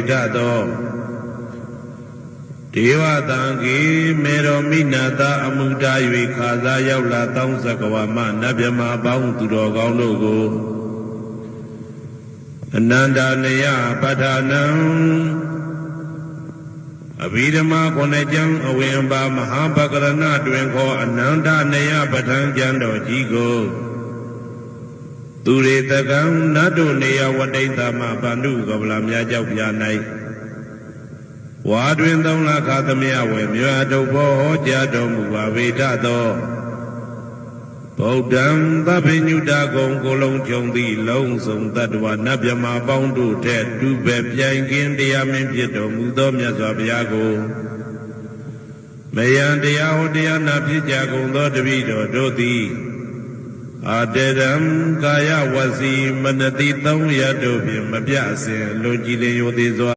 ထသောဒေဝတံကေမေရောမိနာတာအမှုတာ၍ခါစားရောက်လာတောင်းစကဝါမနတ်မြမပေါင်းသူတော်ကောင်းတို့ကိုအနန္တနယပဋ္ဌာနံအဘိဓမ္မာခုနှစ်ကျမ်းအဝင်ပါမဟာပကရဏတွင်ခေါ်အနန္တနယပဋ္ဌာန်းကျမ်းတော်ကြီးကိုသူရေတကံနတ်တို့နေယဝတိတ္တမဗန္ဓုကပလာမြတ်ကြောက်ပြ၌ဝါတွင်3 လခါသမယဝေမြတ်တုဘောဟောကြားတော်မူပါဝေဒသောဗုဒ္ဓံသဗ္ဗညုတကုံကိုလုံးခြုံသည့်လုံးစုံတတ္တဝနတ်မြမပေါင်းတို့ထက်တူပဲပြိုင်ကင်းတရားမင်းဖြစ်တော်မူသောမြတ်စွာဘုရားကိုမယံတရားဟောတရားနာဖြစ်ကြကုန်သောတပည့်တော်တို့သည်အာတရံကာယဝစီမနတိ3 ရက်တို့ဖြင့်မပြအစဉ်လူကြည်လင်ယိုသေးစွာ